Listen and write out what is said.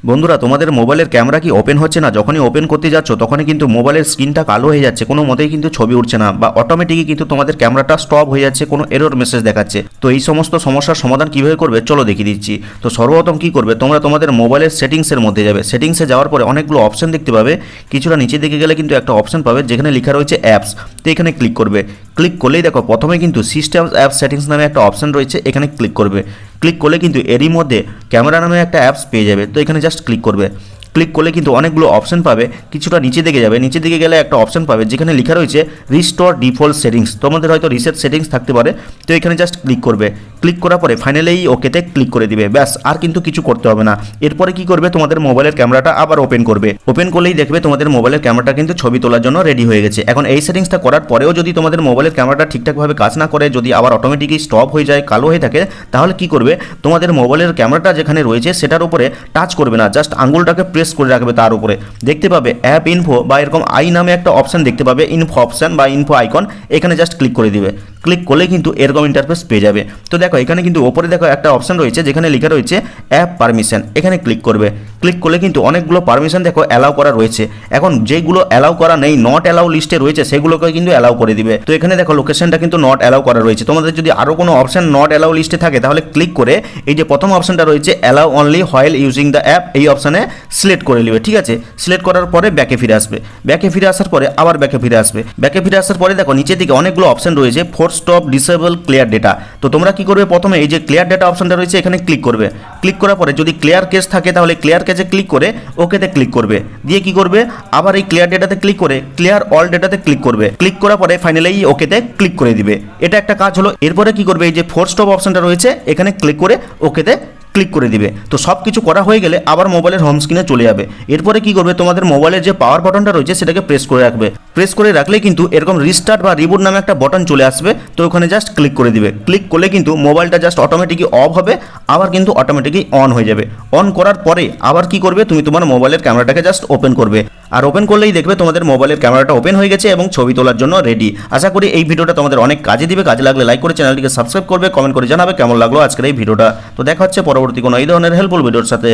বন্ধুরা, তোমাদের মোবাইলের ক্যামেরা কি ওপেন হচ্ছে না? যখনই ওপেন করতে যাচ্ছ তখনই কিন্তু মোবাইলের স্ক্রিনটা কালো হয়ে যাচ্ছে, কোনো মতেই কিন্তু ছবি উঠছে না, বা অটোমেটিকই কিন্তু তোমাদের ক্যামেরাটা স্টপ হয়ে যাচ্ছে, কোনো এরর মেসেজ দেখাচ্ছে। তো এই সমস্ত সমস্যার সমাধান কিভাবে করবে চলো দেখিয়ে দিচ্ছি। তো সর্বপ্রথম কি করবে, তোমরা তোমাদের মোবাইলের সেটিংসের মধ্যে যাবে। সেটিংসে যাওয়ার পরে অনেকগুলো অপশন দেখতে পাবে, কিছুটা নিচের দিকে গেলে কিন্তু একটা অপশন পাবে যেখানে লেখা রয়েছে অ্যাপস। তো এখানে ক্লিক করবে। ক্লিক করলেই দেখো প্রথমে কিন্তু সিস্টেম অ্যাপ সেটিংস নামে একটা অপশন রয়েছে, এখানে ক্লিক করবে। ক্লিক করলে কিন্তু এরই মধ্যে ক্যামেরা নামে একটা অ্যাপস পেয়ে যাবে। তো এখানে জাস্ট ক্লিক করবে। ক্লিক করলে কিন্তু অনেকগুলো অপশন পাবে, কিছুটা নিচে দিকে যাবে। নিচে দিকে গেলে একটা অপশন পাবে যেখানে লেখা রয়েছে রিস্টোর ডিফল্ট সেটিংস। তোমাদের হয়তো রিসেট সেটিংস থাকতে পারে। তো এখানে জাস্ট ক্লিক করবে। ক্লিক করার পরে ফাইনালি ওকেতে ক্লিক করে দিবে, ব্যাস আর কিন্তু কিছু করতে হবে না। এরপরে কি করবে, তোমাদের মোবাইলের ক্যামেরাটা আবার ওপেন করবে। ওপেন করলেই দেখবে তোমাদের মোবাইলের ক্যামেরাটা কিন্তু ছবি তোলার জন্য রেডি হয়ে গেছে। এখন এই সেটিংসটা করার পরেও যদি তোমাদের মোবাইলের ক্যামেরাটা ঠিকঠাকভাবে কাজ না করে, যদি আবার অটোমেটিকলি স্টপ হয়ে যায়, কালো হয়ে থাকে, তাহলে কি করবে, তোমাদের মোবাইলের ক্যামেরাটা যেখানে রয়েছে সেটার উপরে টাচ করবে না, জাস্ট আঙুলটাকে প্রেস করে রাখবে। তার উপরে দেখতে পাবে অ্যাপ ইনফো বা এরকম আই নামে একটা অপশন দেখতে পাবে, ইনফো অপশন বা ইনফো আইকন। এখানে জাস্ট ক্লিক করে দিবে। ক্লিক করলে কিন্তু এরকম ইন্টারফেস পেয়ে যাবে। তো দেখো এখানে কিন্তু ওপরে দেখো একটা অপশন রয়েছে যেখানে লেখা রয়েছে অ্যাপ পারমিশন। এখানে ক্লিক করবে। ক্লিক করলে কিন্তু অনেকগুলো পারমিশন দেখো অ্যালাউ করা রয়েছে। এখন যেগুলো অ্যালাউ করা নেই, নট অ্যালাউ লিস্টে রয়েছে, সেগুলোকে কিন্তু অ্যালাউ করে দিবে। তো এখানে দেখো লোকেশনটা কিন্তু নট অ্যালাউ করা রয়েছে। তোমাদের যদি আরও কোনো অপশন নট অ্যালাউ লিস্টে থাকে তাহলে ক্লিক করে এই যে প্রথম অপশনটা রয়েছে allow only while using the app, এই অপশানে সিলেক্ট করে নেবে। ঠিক আছে, সিলেক্ট করার পরে ব্যাকে ফিরে আসবে। ব্যাকে ফিরে আসার পরে আবার ব্যাকে ফিরে আসবে। ব্যাকে ফিরে আসার পরে দেখো নিচের দিকে অনেকগুলো অপশন রয়েছে, four stop disable clear data. তো তোমরা কি করবে, প্রথমে এই যে ক্লিয়ার ডেটা অপশনটা রয়েছে এখানে ক্লিক করবে। ক্লিক করার পরে যদি ক্লিয়ার কেস থাকে তাহলে ক্লিয়ার কেসে ক্লিক করে ওকেতে ক্লিক করবে। দিয়ে কি করবে, আবার এই ক্লিয়ার ডেটাতে ক্লিক করে ক্লিয়ার অল ডেটাতে ক্লিক করবে। ক্লিক করার পরে ফাইনালি ওকেতে ক্লিক করে দিবে। এটা একটা কাজ হলো। এরপরে কি করবে, এই যে ফোর স্টপ অপশনটা রয়েছে এখানে ক্লিক করে ওকেতে ক্লিক করে দিবে। তো সব কিছু করা হয়ে গেলে আবার মোবাইলের হোম স্ক্রিনে চলে যাবে। এরপরে কি করবে, তোমাদের মোবাইলের যে পাওয়ার বাটনটা রয়েছে সেটাকে প্রেস করে রাখবে। প্রেস করে রাখলে কিন্তু এরকম রিস্টার্ট বা রিবুট নামে একটা বাটন চলে আসবে। তো ওখানে জাস্ট ক্লিক করে দিবে। ক্লিক করলে কিন্তু মোবাইলটা জাস্ট অটোমেটিকই অফ হবে, আবার কিন্তু অটোমেটিকই অন হয়ে যাবে। অন করার পরে আবার কি করবে, তুমি তোমার মোবাইলের ক্যামেরাটাকে জাস্ট ওপেন করবে। আর ওপেন করলেই দেখবে তোমাদের মোবাইলের ক্যামেরাটা ওপেন হয়ে গেছে এবং ছবি তোলার জন্য রেডি। আশা করি এই ভিডিওটা তোমাদের অনেক কাজে দিবে। কাজে লাগলে লাইক করে চ্যানেলটিকে সাবস্ক্রাইব করবে, কমেন্ট করে জানাবে কেমন লাগলো আজকের এই ভিডিওটা। তো দেখা হচ্ছে পরবর্তী কোনো এই ধরনের হেল্পফুল ভিডিওর সাথে।